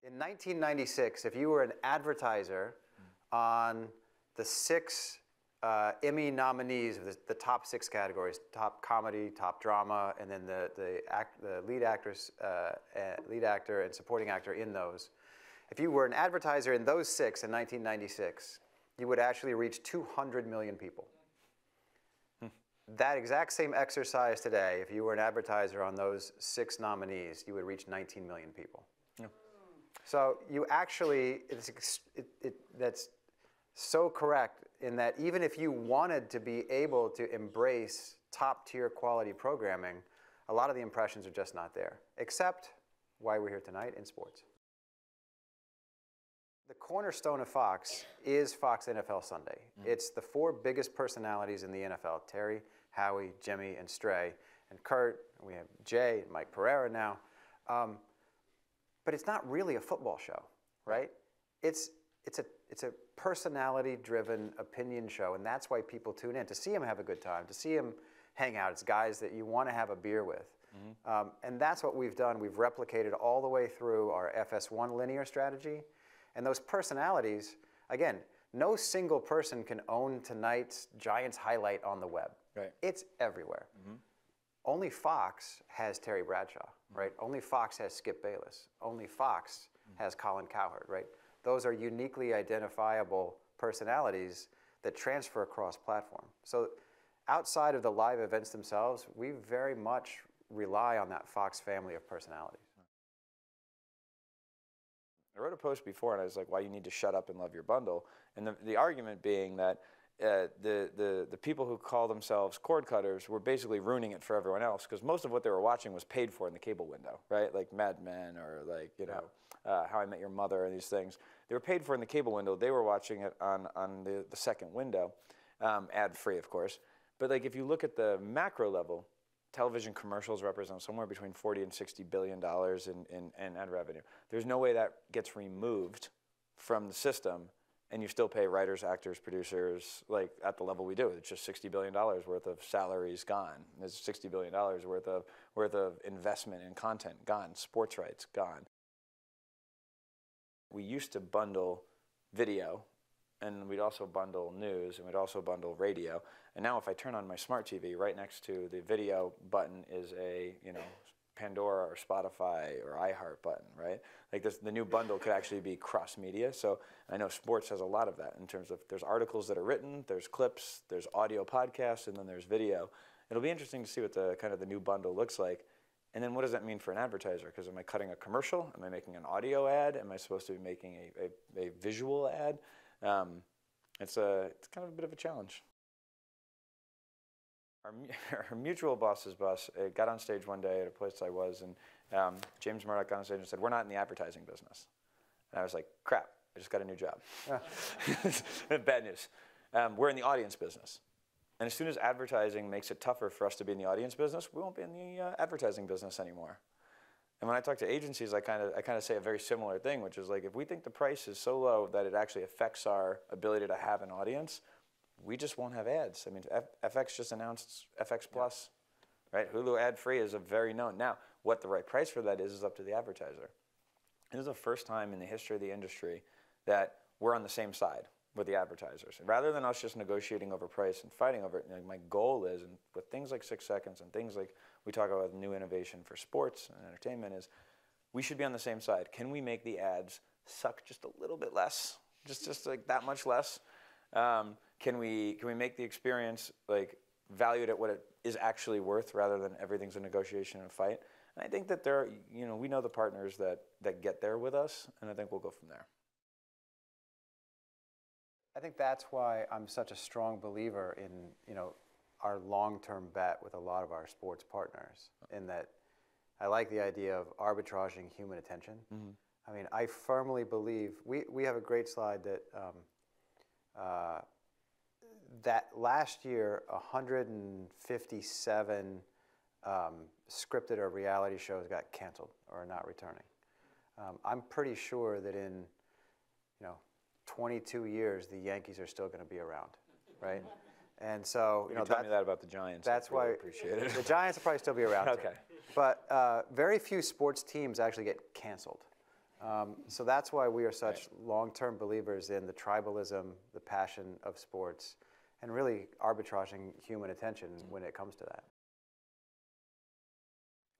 In 1996, if you were an advertiser on the 6 Emmy nominees, the top 6 categories, top comedy, top drama, and then the lead actor and supporting actor in those. If you were an advertiser in those 6 in 1996, you would actually reach 200 million people. That exact same exercise today, if you were an advertiser on those 6 nominees, you would reach 19 million people. Yeah. So you actually, that's so correct in that even if you wanted to be able to embrace top-tier quality programming, a lot of the impressions are just not there, except why we're here tonight in sports. The cornerstone of Fox is Fox NFL Sunday. It's the 4 biggest personalities in the NFL, Terry, Howie, Jimmy, and Stray, and Kurt, and we have Jay and Mike Pereira now. But it's not really a football show, right? It's a personality-driven opinion show, and that's why people tune in, to see him have a good time, to see him hang out. It's guys that you want to have a beer with. And that's what we've done. We've replicated all the way through our FS1 linear strategy. And those personalities, again, no single person can own tonight's Giants highlight on the web. Right. It's everywhere. Only Fox has Terry Bradshaw, right? Only Fox has Skip Bayless. Only Fox has Colin Cowherd, right? Those are uniquely identifiable personalities that transfer across platform. So outside of the live events themselves, we very much rely on that Fox family of personalities. I wrote a post before, and I was like, why you need to shut up and love your bundle. And the argument being that the people who call themselves cord cutters were basically ruining it for everyone else, because most of what they were watching was paid for in the cable window, right? Like Mad Men or like, you know, How I Met Your Mother and these things. They were paid for in the cable window. They were watching it on the second window, ad-free, of course. But like if you look at the macro level, television commercials represent somewhere between $40 and $60 billion in ad revenue. There's no way that gets removed from the system, and you still pay writers, actors, producers, like at the level we do. It's just $60 billion worth of salaries gone. There's $60 billion worth of investment in content gone, sports rights gone. We used to bundle video, and we'd also bundle news, and we'd also bundle radio. And now if I turn on my smart TV, right next to the video button is a, you know, Pandora or Spotify or iHeart button, right? Like this, the new bundle could actually be cross-media. So I know sports has a lot of that in terms of there's articles that are written, there's clips, there's audio podcasts, and then there's video. It'll be interesting to see what the kind of the new bundle looks like. And then what does that mean for an advertiser? Because am I cutting a commercial? Am I making an audio ad? Am I supposed to be making a visual ad? It's kind of a bit of a challenge. Our mutual boss's boss got on stage one day at a place I was, and James Murdoch got on stage and said, "We're not in the advertising business." And I was like, "Crap, I just got a new job." Bad news. We're in the audience business. And as soon as advertising makes it tougher for us to be in the audience business, we won't be in the advertising business anymore. And when I talk to agencies, I kind of say a very similar thing, which is like, if we think the price is so low that it actually affects our ability to have an audience, we just won't have ads. I mean, FX just announced FX Plus, right? Hulu ad-free is a very known. Now, what the right price for that is up to the advertiser. This is the first time in the history of the industry that we're on the same side with the advertisers. Rather than us just negotiating over price and fighting over it, you know, my goal is, and with things like 6 seconds and things like we talk about new innovation for sports and entertainment, is we should be on the same side. Can we make the ads suck just a little bit less? Just like that much less? Can we make the experience like valued at what it is actually worth rather than everything's a negotiation and a fight? And I think that there are, you know, we know the partners that get there with us, and I think we'll go from there. I think that's why I'm such a strong believer in, you know, our long-term bet with a lot of our sports partners, in that I like the idea of arbitraging human attention. I mean, I firmly believe, we have a great slide that that last year, 157 scripted or reality shows got canceled or are not returning. I'm pretty sure that in, you know, 22 years, the Yankees are still going to be around, right? And so, you know, tell me that about the Giants. That's really why appreciate it. The Giants will probably still be around. Okay. Too. But very few sports teams actually get canceled. So that's why we are such long-term believers in the tribalism, the passion of sports, and really arbitraging human attention when it comes to that.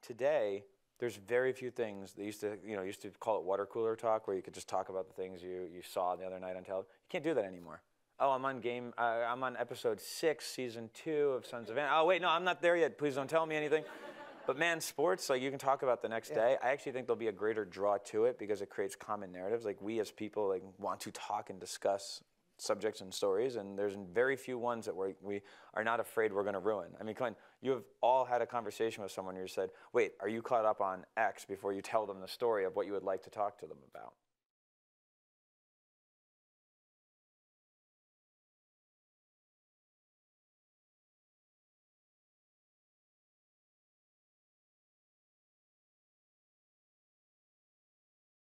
Today, there's very few things. They used to call it water cooler talk, where you could just talk about the things you saw the other night on television. You can't do that anymore. Oh, I'm on episode 6, season 2 of Sons of Anarchy. Oh, wait, no, I'm not there yet. Please don't tell me anything. But man, sports, like, you can talk about the next day. I actually think there'll be a greater draw to it because it creates common narratives. Like, we as people, like, want to talk and discuss subjects and stories, and there's very few ones that we are not afraid we're going to ruin. I mean, come on, you have all had a conversation with someone where you said, wait, are you caught up on X, before you tell them the story of what you would like to talk to them about?